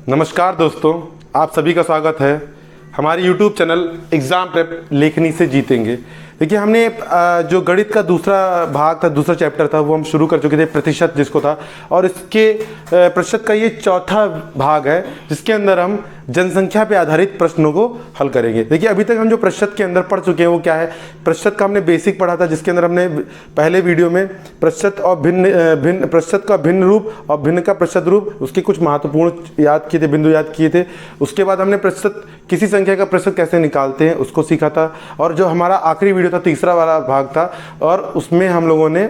नमस्कार दोस्तों, आप सभी का स्वागत है हमारे YouTube चैनल एग्ज़ाम प्रेप लेखनी से जीतेंगे। देखिए, हमने जो गणित का दूसरा भाग था, दूसरा चैप्टर था, वो हम शुरू कर चुके थे, प्रतिशत जिसको था, और इसके प्रतिशत का ये चौथा भाग है जिसके अंदर हम जनसंख्या पे आधारित प्रश्नों को हल करेंगे। देखिए, अभी तक हम जो प्रतिशत के अंदर पढ़ चुके हैं वो क्या है, प्रतिशत का हमने बेसिक पढ़ा था, जिसके अंदर हमने पहले वीडियो में प्रतिशत और भिन्न प्रतिशत का भिन्न रूप और भिन्न का प्रतिशत रूप, उसके कुछ महत्वपूर्ण याद किए थे, बिंदु याद किए थे। उसके बाद हमने प्रतिशत, किसी संख्या का प्रतिशत कैसे निकालते हैं उसको सीखा था, और जो हमारा आखिरी वीडियो था, तीसरा वाला भाग था, और उसमें हम लोगों ने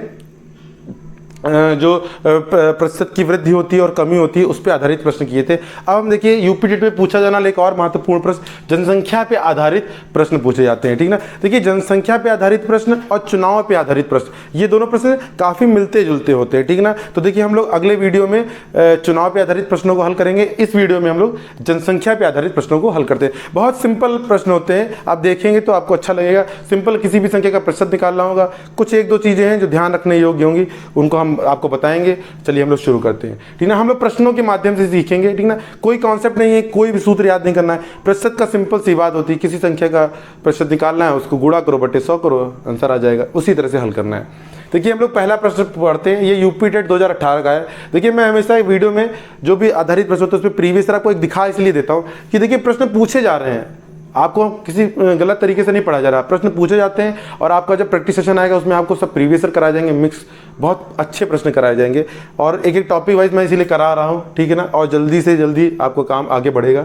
जो प्रतिशत की वृद्धि होती है और कमी होती है उस पर आधारित प्रश्न किए थे। अब हम देखिए, यूपीटेट में पूछा जाने वाला एक और महत्वपूर्ण प्रश्न, जनसंख्या पे आधारित प्रश्न पूछे जाते हैं, ठीक ना। देखिए, जनसंख्या पे आधारित प्रश्न और चुनाव पे आधारित प्रश्न, ये दोनों प्रश्न काफ़ी मिलते जुलते होते हैं, ठीक ना। तो देखिए, हम लोग अगले वीडियो में चुनाव पे आधारित प्रश्नों को हल करेंगे, इस वीडियो में हम लोग जनसंख्या पे आधारित प्रश्नों को हल करते हैं। बहुत सिंपल प्रश्न होते हैं, आप देखेंगे तो आपको अच्छा लगेगा। सिंपल, किसी भी संख्या का प्रतिशत निकालना होगा, कुछ एक दो चीज़ें हैं जो ध्यान रखने योग्य होंगी, उनको हम आपको बताएंगे। चलिए हम लोग शुरू करते हैं, ठीक ना। हम लोग प्रश्नों के माध्यम से सीखेंगे, ठीक ना। कोई कॉन्सेप्ट नहीं है, कोई भी सूत्र याद नहीं करना है। प्रतिशत का सिंपल सी बात होती है, किसी संख्या का प्रतिशत निकालना है, उसको गुणा करो बटे 100 करो, आंसर आ जाएगा, उसी तरह से हल करना है। देखिए, हम लोग पहला प्रश्न पढ़ते हैं, ये यूपीटेट 2018 का है। देखिए, मैं हमेशा एक वीडियो में जो भी आधारित प्रश्न होते हैं उसमें प्रीवियस ईयर आपको एक दिखा इसलिए देता हूँ कि देखिए, प्रश्न पूछे जा रहे हैं, आपको किसी गलत तरीके से नहीं पढ़ा जा रहा, प्रश्न पूछे जाते हैं, और आपका जब प्रैक्टिस सेशन आएगा उसमें आपको सब प्रीवियस ईयर कराए जाएंगे, मिक्स बहुत अच्छे प्रश्न कराए जाएंगे, और एक एक टॉपिक वाइज मैं इसीलिए करा रहा हूँ, ठीक है ना, और जल्दी से जल्दी आपको काम आगे बढ़ेगा।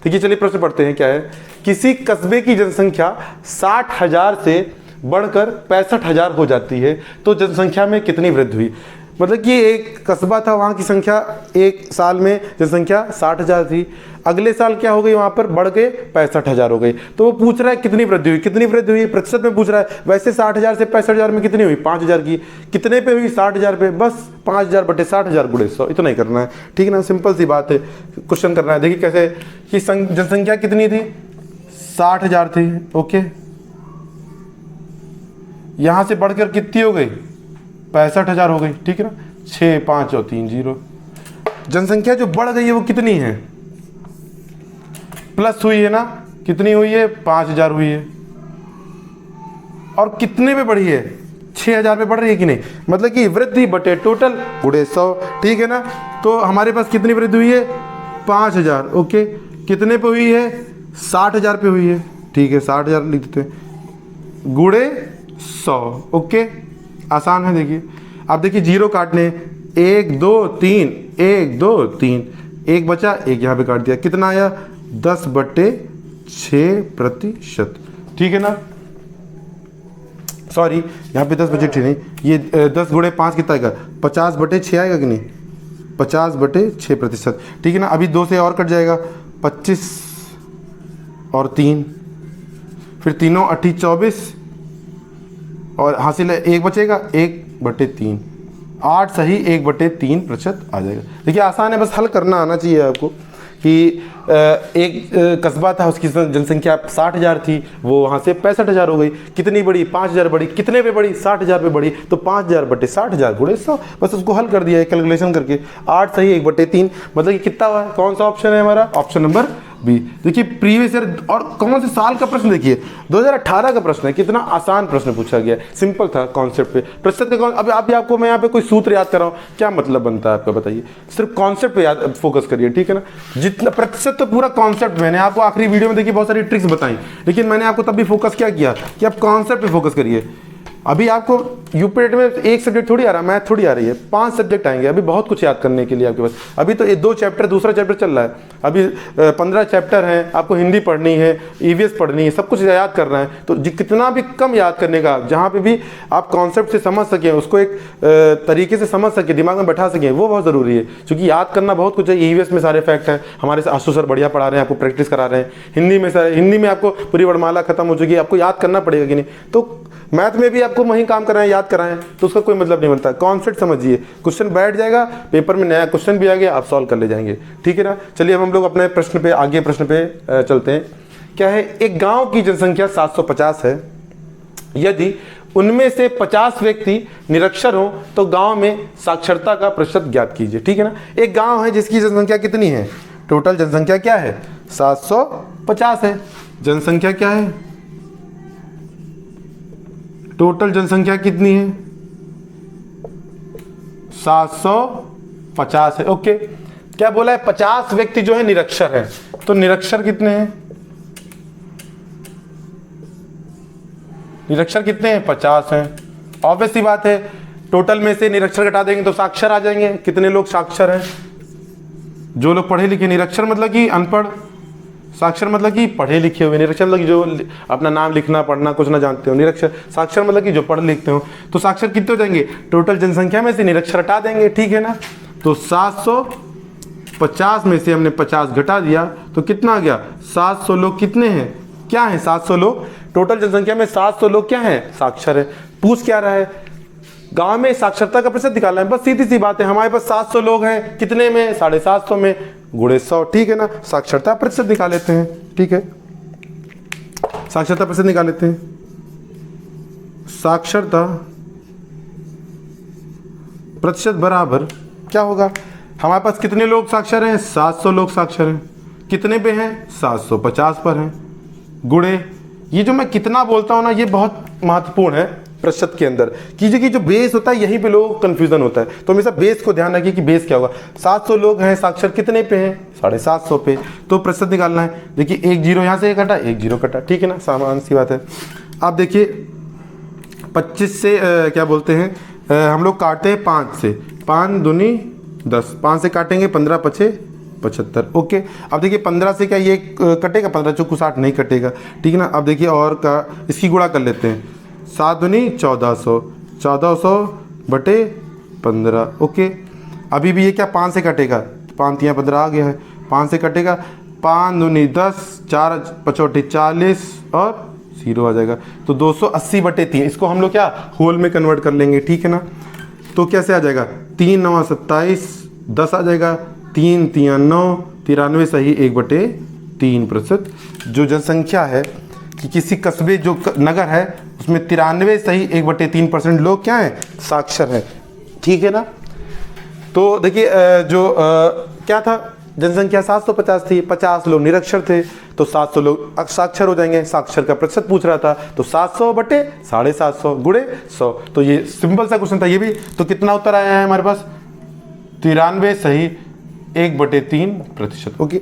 देखिए, चलिए प्रश्न पढ़ते हैं। क्या है, किसी कस्बे की जनसंख्या 60,000 से बढ़कर 65,000 हो जाती है तो जनसंख्या में कितनी वृद्धि हुई। मतलब कि एक कस्बा था, वहाँ की संख्या एक साल में जनसंख्या 60,000 थी, अगले साल क्या हो गई, वहाँ पर बढ़ के 65,000 हो गई। तो वो पूछ रहा है कितनी वृद्धि हुई, कितनी वृद्धि हुई, प्रतिशत में पूछ रहा है। वैसे 60,000 से 65,000 में कितनी हुई, 5,000 की। कितने पे हुई, 60,000 पे, बस 5,000 बटे 60,000 गुणे 100, इतना ही करना है, ठीक है ना। सिंपल सी बात है, क्वेश्चन करना है। देखिए कैसे कि जनसंख्या कितनी थी, 60,000 थी, ओके, यहाँ से बढ़कर कितनी हो गई, 65,000 हो गई, ठीक है ना। 6 5 और 3 0, जनसंख्या जो बढ़ गई है वो कितनी है, प्लस हुई है ना, कितनी हुई है, 5,000 हुई है, और कितने पे बढ़ी है, 6,000 पे बढ़ रही है कि नहीं, मतलब कि वृद्धि बटे टोटल गुणे 100, ठीक है ना। तो हमारे पास कितनी वृद्धि हुई है, 5,000, ओके, कितने पे हुई है, 60,000 पे हुई है, ठीक है, 60,000 लिख देते हैं, गुणे 100, ओके, आसान है। देखिए, आप देखिए, जीरो काटने, 1 2 3, 1 2 3, एक बचा, एक यहाँ पे काट दिया, कितना आया, 10 बटे 6%, ठीक है ना। सॉरी, यहाँ पे 10 बटे 6 नहीं, ये 10 गुणे 5 कितना आएगा, 50 बटे 6 आएगा कि नहीं, 50 बटे 6%, ठीक है ना। अभी 2 से और कट जाएगा, 25 और 3, फिर तीनों 28 24, और हासिल है 1 बचेगा, 1 बटे 3, 8 सही, 1 बटे 3% आ जाएगा। देखिए, आसान है, बस हल करना आना चाहिए आपको। कि एक कस्बा था, उसकी जनसंख्या 60,000 थी, वो वहाँ से 65,000 हो गई, कितनी बढ़ी, 5,000 बढ़ी, कितने पे बढ़ी, 60,000 पे बढ़ी, तो 5,000 बटे 60,000 गुणे 100, बस उसको हल कर दिया है कैलकुलेशन करके, 8 सही, 1 बटे 3, मतलब कि कितना हुआ है, कौन सा ऑप्शन है हमारा, ऑप्शन नंबर बी। देखिए, प्रीवियस ईयर और कौन से साल का प्रश्न, देखिए 2018 का प्रश्न है, कितना आसान प्रश्न पूछा गया, सिंपल था कॉन्सेप्ट पे। प्रतिशत का अब आपको मैं यहाँ पे कोई सूत्र याद कर रहा हूँ, क्या मतलब बनता है आपका, बताइए, सिर्फ कॉन्सेप्ट पे याद फोकस करिए, ठीक है ना। जितना प्रतिशत तो पूरा कॉन्सेप्ट, मैंने आपको आखिरी वीडियो में देखिए बहुत सारी ट्रिक्स बताई, लेकिन मैंने आपको तब भी फोकस क्या किया कि आप कॉन्सेप्ट पे फोकस करिए। अभी आपको यूपीटेट में एक सब्जेक्ट थोड़ी आ रहा है, मैथ थोड़ी आ रही है, 5 सब्जेक्ट आएंगे, अभी बहुत कुछ याद करने के लिए आपके पास। अभी तो ये 2 चैप्टर, दूसरा चैप्टर चल रहा है, अभी 15 चैप्टर हैं, आपको हिंदी पढ़नी है, ईवीएस पढ़नी है, सब कुछ याद करना है। तो कितना भी कम याद करने का, जहाँ पे भी आप कॉन्सेप्ट से समझ सकें, उसको एक तरीके से समझ सकें, दिमाग में बैठा सकें, वो बहुत ज़रूरी है, क्योंकि याद करना बहुत कुछ है। ईवीएस में सारे फैक्ट हैं, हमारे से आशु सर बढ़िया पढ़ा रहे हैं, आपको प्रैक्टिस करा रहे हैं। हिंदी में आपको पूरी वर्णमाला खत्म हो चुकी है, आपको याद करना पड़ेगा कि नहीं। तो मैथ में भी आपको वही काम कराएं, याद कराएं, तो उसका कोई मतलब नहीं बनता। कॉन्सेप्ट समझिए, क्वेश्चन बैठ जाएगा, पेपर में नया क्वेश्चन भी आ गया, आप सॉल्व कर ले जाएंगे, ठीक है ना। चलिए अब हम लोग अपने प्रश्न पे, आगे प्रश्न पे चलते हैं। क्या है, एक गांव की जनसंख्या 750 है, यदि उनमें से 50 व्यक्ति निरक्षर हो तो गांव में साक्षरता का प्रतिशत ज्ञात कीजिए, ठीक है ना। एक गांव है जिसकी जनसंख्या कितनी है, टोटल जनसंख्या क्या है? 750 है। जनसंख्या क्या है? टोटल जनसंख्या कितनी है? 750 है। ओके, क्या बोला है? 50 व्यक्ति जो है निरक्षर है, तो निरक्षर कितने हैं? निरक्षर कितने हैं? 50 हैं। ऑब्वियस सी बात है, टोटल में से निरक्षर घटा देंगे तो साक्षर आ जाएंगे। कितने लोग साक्षर हैं? जो लोग पढ़े लिखे। निरक्षर मतलब कि अनपढ़, साक्षर मतलब कि पढ़े लिखे हुए। निरक्षर मतलब कि जो अपना नाम लिखना पढ़ना कुछ ना जानते हो। निरक्षर, साक्षर मतलब कि जो पढ़ लिखते हो। तो साक्षर कितने हो जाएंगे? टोटल जनसंख्या में से निरक्षर हटा देंगे, ठीक है ना। तो 750 में से हमने 50 घटा दिया तो कितना आ गया? 700 लोग कितने हैं? क्या है? 700 लोग। टोटल जनसंख्या में 700 लोग क्या है? साक्षर है। पूछ क्या रहा है? गांव में साक्षरता का प्रतिशत निकालना है। बस सीधी सी बात है, हमारे पास 700 लोग हैं, कितने में? 750 में, गुणे 100, ठीक है ना। साक्षरता प्रतिशत निकाल लेते हैं, ठीक है। साक्षरता प्रतिशत निकाल लेते हैं। साक्षरता प्रतिशत बराबर क्या होगा? हमारे पास कितने लोग साक्षर हैं? 700 लोग साक्षर हैं। कितने पे हैं? 750 पर हैं। गुणे, ये जो मैं कितना बोलता हूं ना, ये बहुत महत्वपूर्ण है प्रतिशत के अंदर। कीजिए कि जो बेस होता है यहीं पे लोग कंफ्यूजन होता है, तो हमेशा बेस को ध्यान रखिए कि बेस क्या होगा। 700 लोग हैं, साक्षर कितने पे हैं? 750 पे, तो प्रतिशत निकालना है। देखिए 1 0 यहाँ से कटा, 1 0 कटा, ठीक है ना, सामान्य सी बात है। आप देखिए 25 से क्या बोलते हैं, हम लोग काटते हैं 5 से, 5 दूनी 10, 5 से काटेंगे 15 पचे 75। ओके, अब देखिए 15 से क्या ये कटेगा? 15 चौकू 60 नहीं कटेगा, ठीक है ना। अब देखिए और का इसकी गुणा कर लेते हैं। 7 दूनी 1400, 1400 बटे 15। ओके, अभी भी ये क्या 5 से कटेगा? 5 3 15 आ गया है, 5 से कटेगा। 5 दूनी 10, 4 पचौटे 40 और 0 आ जाएगा, तो 280 बटे 3। इसको हम लोग क्या होल में कन्वर्ट कर लेंगे, ठीक है ना। तो कैसे आ जाएगा? 3 9 27, 10 आ जाएगा। 3 3 9, 93 सही 1/3%। जो जनसंख्या है कि किसी कस्बे जो नगर है उसमें 93 सही 1/3% लोग क्या हैं? साक्षर हैं, ठीक है ना। तो देखिए क्या था? जनसंख्या 750 थी, 50 लोग निरक्षर थे, तो 700 लोग साक्षर हो जाएंगे। साक्षर का प्रतिशत पूछ रहा था, तो 700 बटे 750 गुणे 100। तो ये सिंपल सा क्वेश्चन था ये भी। तो कितना उत्तर आया है हमारे पास? 93 सही 1/3%। ओके,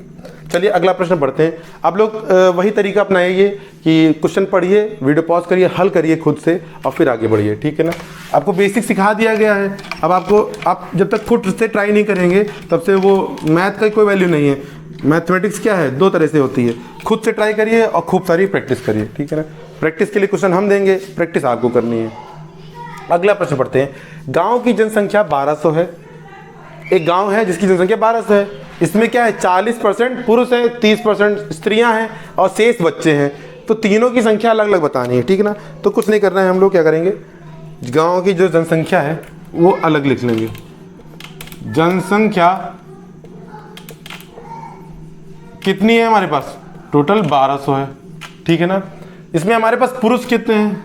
चलिए अगला प्रश्न पढ़ते हैं। आप लोग वही तरीका अपनाइए कि क्वेश्चन पढ़िए, वीडियो पॉज करिए, हल करिए खुद से और फिर आगे बढ़िए, ठीक है ना। आपको बेसिक सिखा दिया गया है। अब आप जब तक खुद से ट्राई नहीं करेंगे तब से वो मैथ का कोई वैल्यू नहीं है। मैथमेटिक्स क्या है? 2 तरह से होती है, खुद से ट्राई करिए और खूब सारी प्रैक्टिस करिए, ठीक है ना। प्रैक्टिस के लिए क्वेश्चन हम देंगे, प्रैक्टिस आपको करनी है। अगला प्रश्न पढ़ते हैं। गाँव की जनसंख्या 1200 है। एक गांव है जिसकी जनसंख्या 1200 है। इसमें क्या है? 40% पुरुष हैं, 30% स्त्रियां हैं और शेष बच्चे हैं। तो तीनों की संख्या अलग अलग बतानी है, ठीक है ना। तो कुछ नहीं करना है, हम लोग क्या करेंगे, गांव की जो जनसंख्या है वो अलग लिख लेंगे। जनसंख्या कितनी है हमारे पास? टोटल 1200 है, ठीक है ना। इसमें हमारे पास पुरुष कितने हैं?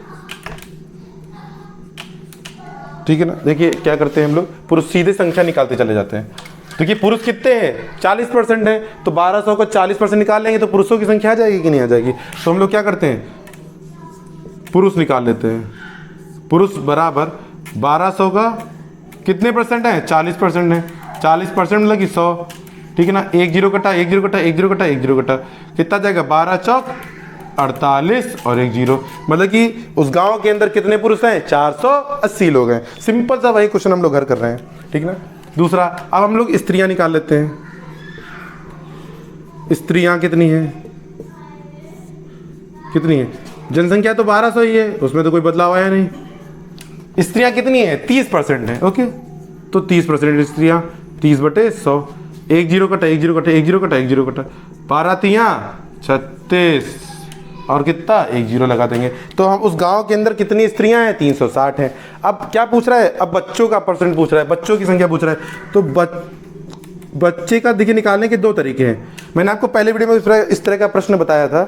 ठीक है ना। देखिए क्या करते हैं हम लोग, पुरुष सीधे संख्या निकालते चले जाते हैं। देखिए पुरुष कितने हैं? 40% है, तो 1200 को 40% निकाल लेंगे तो पुरुषों की संख्या आ जाएगी कि नहीं आ जाएगी। तो हम लोग क्या करते हैं, पुरुष निकाल लेते हैं। पुरुष बराबर 1200 का कितने परसेंट है? 40% है। 40% मतलब कि 100, ठीक है ना। 1 0 कटा, 1 0 कटा, 1 0 कटा, 1 0 कटा, कितना जाएगा? 12 चौक 48 और 1 0, मतलब कि उस गांव के अंदर कितने पुरुष हैं? 480 लोग हैं। सिंपल सा वही क्वेश्चन हम लोग घर कर रहे हैं, ठीक ना। दूसरा, अब हम लोग स्त्रियां निकाल लेते हैं। स्त्रियां कितनी हैं? कितनी है? जनसंख्या तो 1200 ही है, उसमें तो कोई बदलाव आया नहीं। स्त्रियां कितनी है? 30% है। ओके, तो 30% स्त्रियां, 30 बटे 100, 1 0 कटा, 1 0 कटा, 1 0 कटा, 1 0 कटा, 12 तियां 36 और कितना? 1 0 लगा देंगे। तो हम उस गांव के अंदर कितनी स्त्रियां हैं? 360 हैं। अब क्या पूछ रहा है? अब बच्चों का परसेंट पूछ रहा है, बच्चों की संख्या पूछ रहा है। तो बच्चे का देखिए निकालने के 2 तरीके हैं। मैंने आपको पहले वीडियो में इस तरह का प्रश्न बताया था।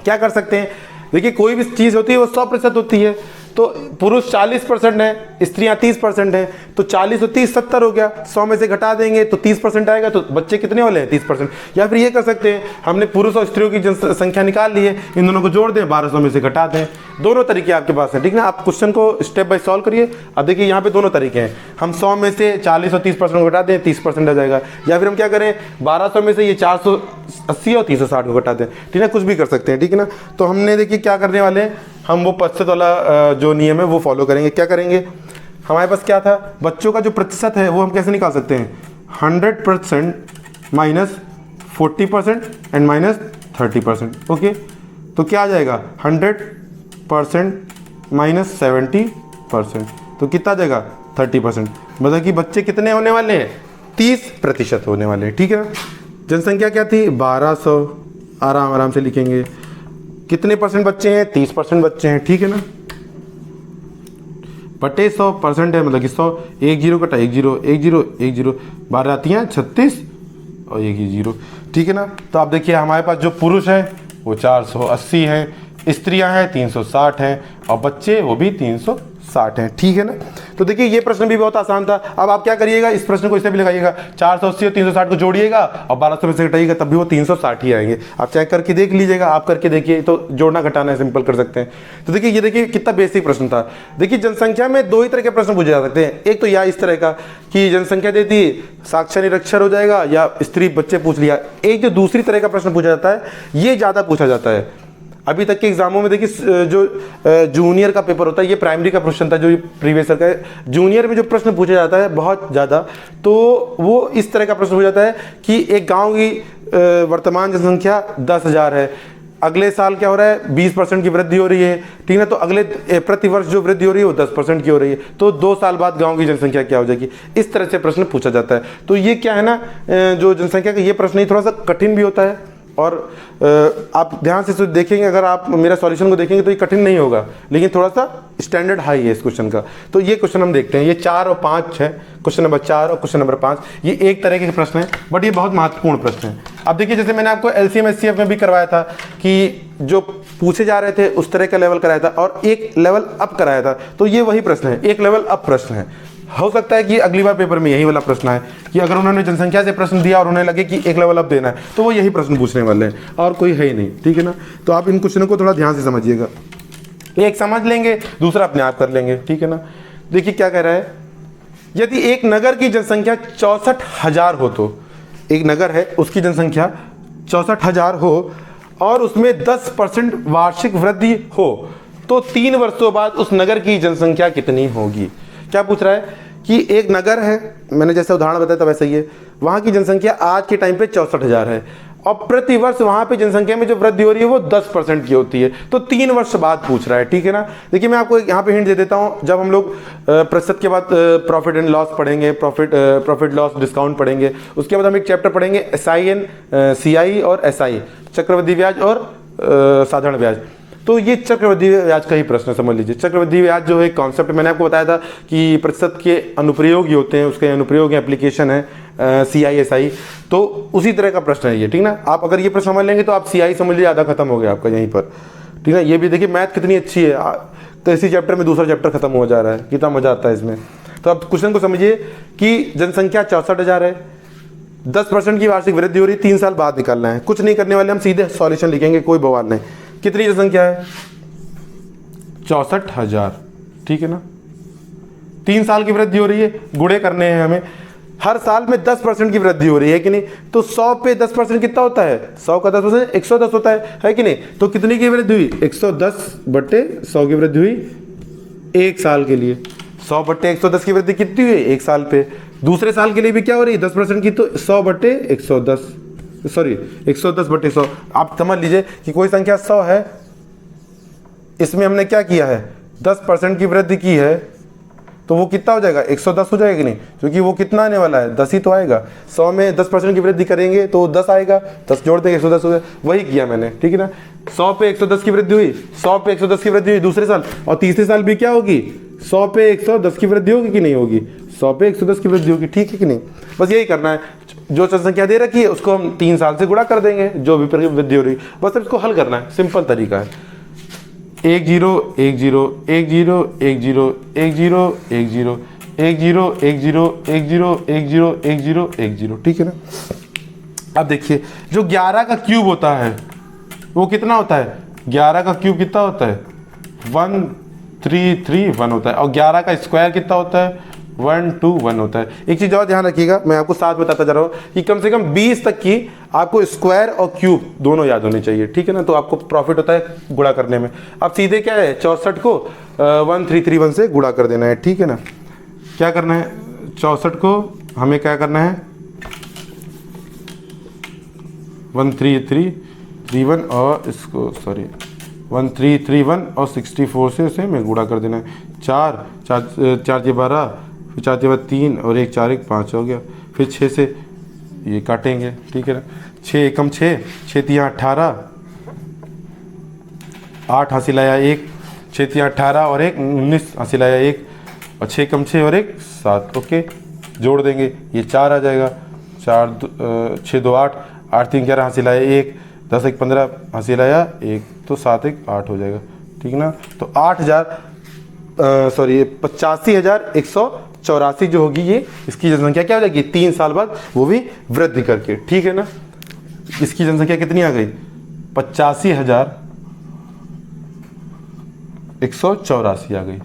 क्या कर सकते हैं, देखिए कोई भी चीज़ होती है वो 100% होती है। तो पुरुष 40% है, स्त्रियां 30% है, तो 40 और 30 70 हो गया। 100 में से घटा देंगे तो 30% आएगा, तो बच्चे कितने वाले हैं 30%। या फिर ये कर सकते हैं, हमने पुरुष और स्त्रियों की जनसंख्या निकाल ली है, इन दोनों को जोड़ दें, 1200 में से घटा दें। दोनों तरीके आपके पास हैं, ठीक ना। आप क्वेश्चन को स्टेप बाय सॉल्व करिए। अब देखिए यहाँ पे दोनों तरीके हैं, हम 100 में से 40 और 30% घटा दें, 30% आ जाएगा। या फिर हम क्या करें, 1200 में से ये 480 और 360 को घटा दें, ठीक है, कुछ भी कर सकते हैं, ठीक है ना। तो हमने देखिए क्या करने वाले हैं, हम वो प्रतिशत वाला जो नियम है वो फॉलो करेंगे। क्या करेंगे, हमारे पास क्या था, बच्चों का जो प्रतिशत है वो हम कैसे निकाल सकते हैं, 100% माइनस 40% एंड माइनस 30%। ओके, तो क्या आ जाएगा, 100% माइनस 70%, तो कितना आ जाएगा 30%। मतलब कि बच्चे कितने होने वाले हैं, 30% होने वाले हैं, ठीक है। जनसंख्या क्या थी 1200, आराम आराम से लिखेंगे। कितने परसेंट बच्चे हैं, 30% बच्चे हैं, ठीक है ना। बटे 100% है, मतलब कि 100, 1 0 कटा 1 0 1 0 1 0, 12 आती हैं 36 और 1 0, ठीक है ना। तो आप देखिए हमारे पास जो पुरुष है वो 480 हैं, स्त्रियां हैं 360 हैं, और बच्चे वो भी 360 हैं, ठीक है ना। तो देखिए ये प्रश्न भी बहुत आसान था। अब आप क्या करिएगा, इस प्रश्न को इससे भी लगाइएगा, 480 और 360 को जोड़िएगा और 1200 में से घटाइएगा, तब भी वो 360 ही आएंगे। आप चेक करके देख लीजिएगा, आप करके देखिए, तो जोड़ना घटाना है, सिंपल कर सकते हैं। तो देखिए ये देखिए कितना बेसिक प्रश्न था। देखिए जनसंख्या में दो ही तरह के प्रश्न पूछे जा सकते हैं, एक तो या इस तरह का कि जनसंख्या दे दी, साक्षर निरक्षर हो जाएगा, या स्त्री बच्चे पूछ लिया। एक जो दूसरी तरह का प्रश्न पूछा जाता है, ये ज़्यादा पूछा जाता है। अभी तक के एग्जामों में देखिए जो जूनियर का पेपर होता है, ये प्राइमरी का प्रश्न था जो प्रीवियस ईयर का है, जूनियर में जो प्रश्न पूछा जाता है बहुत ज़्यादा, तो वो इस तरह का प्रश्न हो जाता है कि एक गांव की वर्तमान जनसंख्या 10,000 है, अगले साल क्या हो रहा है 20% की वृद्धि हो रही है, ठीक है, तो अगले प्रतिवर्ष जो वृद्धि हो रही है वो 10% की हो रही है, तो 2 साल बाद गांव की जनसंख्या क्या हो जाएगी। इस तरह से प्रश्न पूछा जाता है। तो ये क्या है ना, जो जनसंख्या का ये प्रश्न ही थोड़ा सा कठिन भी होता है, और आप ध्यान से देखेंगे, अगर आप मेरा सॉल्यूशन को देखेंगे तो ये कठिन नहीं होगा, लेकिन थोड़ा सा स्टैंडर्ड हाई है इस क्वेश्चन का। तो ये क्वेश्चन हम देखते हैं, ये 4 और 5 है, क्वेश्चन नंबर 4 और क्वेश्चन नंबर 5, ये एक तरह के प्रश्न है, बट ये बहुत महत्वपूर्ण प्रश्न है। अब देखिए जैसे मैंने आपको LCM SCF में भी करवाया था कि जो पूछे जा रहे थे उस तरह का लेवल कराया था, और एक लेवल अप कराया था, तो ये वही प्रश्न है, एक लेवल अप प्रश्न है। हो सकता है कि अगली बार पेपर में यही वाला प्रश्न है कि अगर उन्होंने जनसंख्या से प्रश्न दिया और उन्हें लगे कि एक लेवल अप देना है, तो वो यही प्रश्न पूछने वाले हैं, और कोई है ही नहीं, ठीक है ना। तो आप इन क्वेश्चनों को थोड़ा ध्यान से समझिएगा, एक समझ लेंगे, दूसरा अपने आप कर लेंगे, ठीक है ना। देखिए क्या कह रहा है, यदि एक नगर की जनसंख्या 64,000 हो, तो एक नगर है उसकी जनसंख्या 64,000 हो और उसमें 10% वार्षिक वृद्धि हो, तो 3 वर्षों बाद उस नगर की जनसंख्या कितनी होगी। क्या पूछ रहा है कि एक नगर है, मैंने जैसे उदाहरण बताया था वैसे ही है, वहाँ की जनसंख्या आज के टाइम पे 64,000 है, और प्रति वर्ष वहाँ पे जनसंख्या में जो वृद्धि हो रही है वो 10% की होती है, तो 3 वर्ष बाद पूछ रहा है, ठीक है ना। देखिए मैं आपको यहाँ पे हिंट दे देता हूँ, जब हम लोग प्रतिशत के बाद प्रॉफिट एंड लॉस पढ़ेंगे, प्रॉफिट लॉस डिस्काउंट पढ़ेंगे, उसके बाद हम एक चैप्टर पढ़ेंगे SIN CI और SI, चक्रवृद्धि ब्याज और साधारण ब्याज। तो ये चक्रवृद्धि ब्याज का ही प्रश्न समझ लीजिए। चक्रवृद्धि ब्याज जो है कॉन्सेप्ट मैंने आपको बताया था कि प्रतिशत के अनुप्रयोग ही होते हैं, उसके अनुप्रयोग एप्लीकेशन है CI SI, तो उसी तरह का प्रश्न है ये, ठीक ना। आप अगर ये प्रश्न समझ लेंगे तो आप CI समझ लीजिए, आधा खत्म हो गया आपका यहीं पर, ठीक है। ये भी देखिए मैथ कितनी अच्छी है, तो इसी चैप्टर में दूसरा चैप्टर खत्म हो जा रहा है, कितना मजा आता है इसमें। तो आप क्वेश्चन को समझिए कि जनसंख्या 64,000 है, 10% की वार्षिक वृद्धि हो रही है, 3 साल बाद निकालना है, कुछ नहीं करने वाले, हम सीधे सॉल्यूशन लिखेंगे, कोई बवाल नहीं। कितनी जनसंख्या है 64,000, ठीक है ना। 3 साल की वृद्धि हो रही है, गुणे करने हैं हमें, हर साल में 10% की वृद्धि हो रही है कि नहीं, तो 100 पे 10% कितना होता है, 100 का 10% 110 होता है कि नहीं। तो कितनी की वृद्धि हुई, 110 बटे 100 की वृद्धि हुई 1 साल के लिए। 100 बटे 110 की वृद्धि कितनी हुई 1 साल पे। दूसरे साल के लिए भी क्या हो रही है 10% की, तो 100 बटे 110, सॉरी 110 बटे 100। आप समझ लीजिए कि कोई संख्या 100 है, इसमें हमने क्या किया है 10% की वृद्धि की है, तो वो कितना हो जाएगा 110 हो जाएगा कि नहीं, क्योंकि वो कितना आने वाला है 10 ही तो आएगा। 100 में 10% की वृद्धि करेंगे तो 10 आएगा, 10 जोड़ देंगे 110 हो जाएगा, वही किया मैंने, ठीक है ना। 100 पे 110 की वृद्धि हुई, 100 पे 110 की वृद्धि हुई दूसरे साल, और तीसरे साल भी क्या होगी 100 पे 110 की वृद्धि होगी कि नहीं होगी, 100 पे 110 की वृद्धि होगी, ठीक है कि नहीं। बस यही करना है, जो जनसंख्या दे रखी है उसको हम 3 साल से गुणा कर देंगे, जो भी वृद्धि हो रही, बस इसको हल करना है, सिंपल तरीका है। एक जीरो एक जीरो एक जीरो एक जीरो एक जीरो एक जीरो एक जीरो एक जीरो एक जीरो एक जीरो एक जीरो एक जीरो, ठीक है ना। अब देखिए जो 11 का क्यूब होता है वो कितना होता है, 11 का क्यूब कितना होता है 1331 होता है, और 11 का स्क्वायर कितना होता है 121 होता है। एक चीज़ और ध्यान रखिएगा, मैं आपको साथ बताता जा रहा हूँ कि कम से कम 20 तक की आपको स्क्वायर और क्यूब दोनों याद होनी चाहिए, ठीक है ना, तो आपको प्रॉफिट होता है गुणा करने में। अब सीधे क्या है 64 को 1331 से गुणा कर देना है, ठीक है ना। क्या करना है 64 को हमें क्या करना है 1331 और इसको 1331 और 64 से उसे हमें गुणा कर देना है। 4 4 12, फिर 4 बाद 3 और 1 4 1 5 हो गया। फिर 6 से ये काटेंगे, ठीक है ना। 6 एकम 6, 6 तिया 18, 8 हासिल आया 1, 6 तिया 18 और 1 19 हासिल आया 1, और 6 कम 6 और 1 7। ओके, जोड़ देंगे ये 4 आ जाएगा। 6 2 8, 8 3 11 हासिल आया 1, 10 1 15 हासिल आया 1, तो 7 1 8 हो जाएगा, ठीक ना। तो 85,184 जो होगी ये इसकी जनसंख्या क्या हो जाएगी 3 साल बाद, वो भी वृद्धि करके, ठीक है ना। इसकी जनसंख्या कितनी आ गई 85,184 आ गई।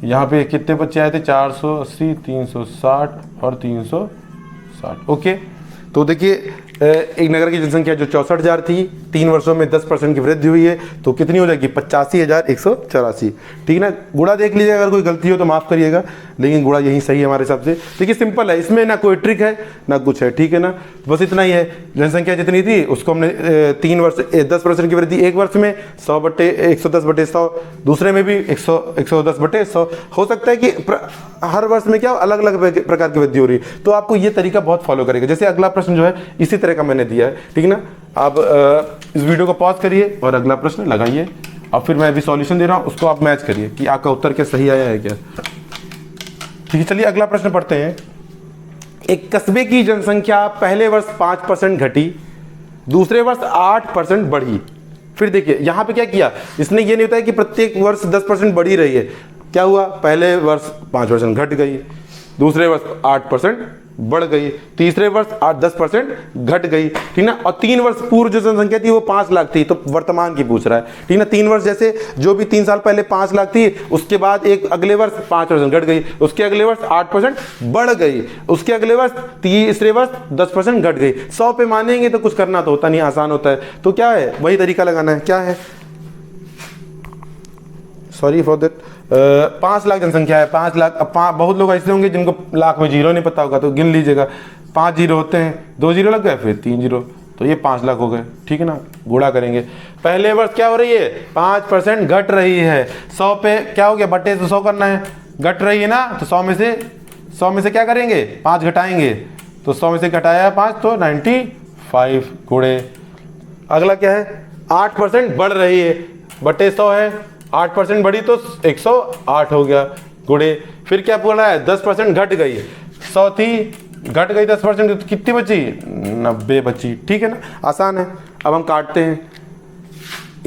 यहाँ पे कितने बच्चे आए थे 480, 360 और 360। ओके, तो देखिए एक नगर की जनसंख्या जो 64,000 थी 3 वर्षों में 10% की वृद्धि हुई है, तो कितनी हो जाएगी 85,184, ठीक है ना। गुणा देख लीजिए, अगर कोई गलती हो तो माफ़ करिएगा, लेकिन गुणा यही सही है हमारे हिसाब से। देखिए सिंपल है, इसमें ना कोई ट्रिक है ना कुछ है, ठीक है ना, बस इतना ही है। जनसंख्या जितनी थी उसको हमने 3 वर्ष 10% की वृद्धि एक वर्ष में 100/110/100, दूसरे में भी 110/100 हो सकता है कि हर वर्ष में क्या अलग अलग प्रकार की वृद्धि हो रही है, तो आपको ये तरीका बहुत फॉलो करेगा। जैसे अगला प्रश्न जो है इसी तरह का मैंने दिया है, ठीक है ना। आप इस वीडियो को पॉज करिए और अगला प्रश्न लगाइए, और फिर मैं अभी सॉल्यूशन दे रहा हूँ उसको आप मैच करिए कि आपका उत्तर क्या सही आया है क्या, ठीक है। चलिए अगला प्रश्न पढ़ते हैं। एक कस्बे की जनसंख्या पहले वर्ष 5% घटी, दूसरे वर्ष 8% बढ़ी। फिर देखिए यहाँ पे क्या किया इसने, ये नहीं होता है कि प्रत्येक वर्ष 10% बढ़ी रही है। क्या हुआ, पहले वर्ष 5% घट गई, दूसरे वर्ष 8% बढ़ गई, तीसरे वर्ष 10% घट गई, ठीक ना। और 3 वर्ष पूर्व जो जनसंख्या थी वो 5 लाख थी, तो वर्तमान की पूछ रहा है, ठीक ना। 3 वर्ष जैसे जो भी 3 साल पहले 5 लाख थी, उसके बाद एक अगले वर्ष 5% घट गई, उसके अगले वर्ष 8% बढ़ गई, उसके अगले वर्ष तीसरे वर्ष 10% घट गई। 100 पे मानेंगे तो कुछ करना तो होता नहीं, आसान होता है। तो क्या है वही तरीका लगाना है, क्या है, सॉरी फॉर दैट, 5 लाख जनसंख्या है, 5 लाख। अब बहुत लोग ऐसे होंगे जिनको लाख में जीरो नहीं पता होगा, तो गिन लीजिएगा 5 जीरो होते हैं, 2 जीरो लग गए, फिर 3 जीरो, तो ये 5 लाख हो गए, ठीक है ना। गुणा करेंगे, पहले वर्ष क्या हो रही है 5% घट रही है, 100 पे क्या हो गया बटे तो 100 करना है, घट रही है ना, तो 100 में से क्या करेंगे 5 घटाएंगे, तो 100 में से घटाया 5 तो 95 गुणे। अगला क्या है 8% बढ़ रही है, बटे 100 है, 8% बढ़ी तो 108 हो गया गुणे। फिर क्या बोला है 10% घट गई, 100 थी घट गई 10%, तो कितनी बची 90 बची, ठीक है ना, आसान है। अब हम काटते हैं,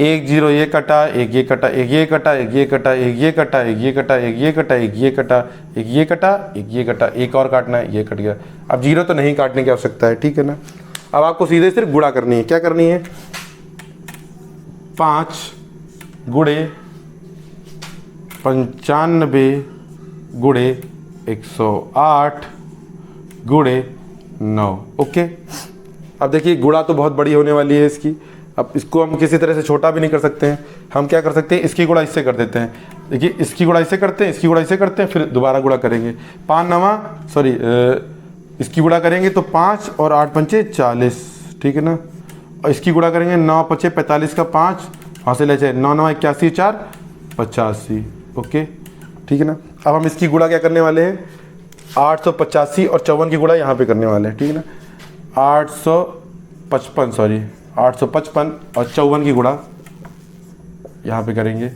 1 0 ये कटा, एक ये कटा, एक ये कटा, एक ये कटा, एक ये कटा, एक ये कटा, एक ये कटा, एक ये कटा, एक ये कटा, एक ये कटा, एक और काटना है, ये कट गया। अब जीरो तो नहीं काटने की आवश्यकता है, ठीक है ना। अब आपको सीधे सिर्फ गुणा करनी है, क्या करनी है 5 गुणे 95 गुणे 108 गुणे 9। ओके, अब देखिए गुणा तो बहुत बड़ी होने वाली है इसकी। अब इसको हम किसी तरह से छोटा भी नहीं कर सकते हैं, हम क्या कर सकते हैं इसकी गुणा इससे कर देते हैं। देखिए इसकी गुणा इससे करते हैं, इसकी गुणा इससे करते हैं, फिर दोबारा गुणा करेंगे। 5 9 सॉरी इसकी गुणा करेंगे तो 5 और 8 पंचे 40, ठीक है ना। और इसकी गुणा करेंगे 9 5 45 का 5 हासिल है 9 9 81 4 85। ओके, ठीक है ना। अब हम इसकी गुणा क्या करने वाले हैं 885 और 54 की गुणा यहाँ पे करने वाले हैं, ठीक है ना। 855 और 54 की गुणा यहाँ पे करेंगे।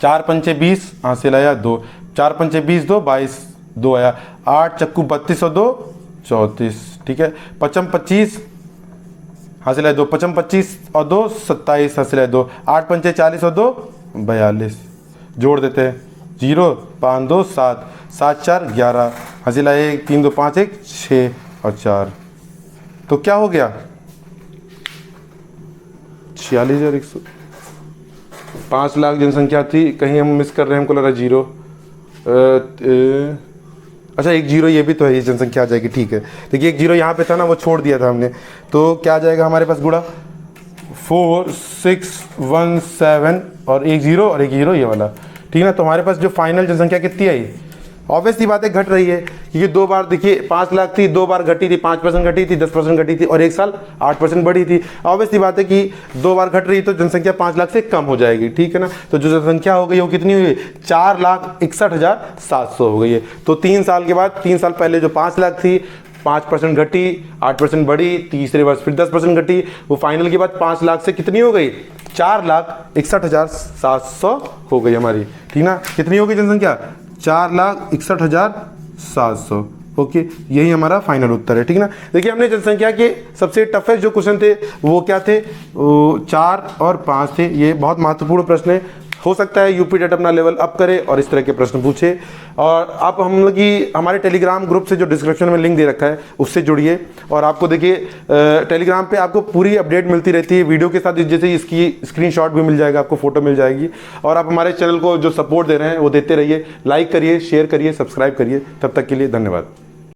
4 पंचे 20 हासिल आया 2, 4 पंचे 20 2 22 2 आया, 8 चक्कू 32 और 2 34, ठीक है। 55 25 हासिल है 2, 55 25 और 2 27 हासिल है 2, 8 पंचे 40 और 2 42। जोड़ देते हैं 0 5 2 7 7 4 11 हासिल है 1 3 2 5 1 6 और 4। तो क्या हो गया 46,100। 5 लाख जनसंख्या थी, कहीं हम मिस कर रहे हैं, हमको लगा 0। अच्छा 1 0 ये भी तो है, ये जनसंख्या आ जाएगी, ठीक है। देखिए 1 0 यहाँ पे था ना, वो छोड़ दिया था हमने, तो क्या आ जाएगा हमारे पास गुणा 4 6 1 7 और 1 0 और 1 0 ये वाला, ठीक है ना। तो हमारे पास जो फाइनल जनसंख्या कितनी आई, ऑब्वियसली बात है घट रही है, क्योंकि 2 बार देखिए 5 लाख थी, 2 बार घटी थी, 5% घटी थी, 10% घटी थी और एक साल 8% बढ़ी थी। ऑब्वियसली बात है कि 2 बार घट रही तो जनसंख्या 5 लाख से कम हो जाएगी, ठीक है ना। तो जो जनसंख्या हो गई वो कितनी हुई, 4,61,700 हो गई है। तो 3 साल के बाद, 3 साल पहले जो 5 लाख थी, 5% घटी, 8% बढ़ी, तीसरे वर्ष फिर 10% घटी, वो फाइनल के बाद 5 लाख से कितनी हो गई, 4,61,700 हो गई हमारी, ठीक ना। कितनी हो गई जनसंख्या, 4,61,700। ओके, यही हमारा फाइनल उत्तर है, ठीक ना। देखिए हमने जनसंख्या के सबसे टफेस्ट जो क्वेश्चन थे वो क्या थे, 4 और 5 थे। ये बहुत महत्वपूर्ण प्रश्न है, हो सकता है यूपी टेट अपना लेवल अप करे और इस तरह के प्रश्न पूछे। और आप हम लोग की हमारे टेलीग्राम ग्रुप से जो डिस्क्रिप्शन में लिंक दे रखा है उससे जुड़िए, और आपको देखिए टेलीग्राम पे आपको पूरी अपडेट मिलती रहती है वीडियो के साथ, जैसे इसकी स्क्रीनशॉट भी मिल जाएगा, आपको फोटो मिल जाएगी। और आप हमारे चैनल को जो सपोर्ट दे रहे हैं वो देते रहिए, लाइक करिए, शेयर करिए, सब्सक्राइब करिए। तब तक के लिए धन्यवाद।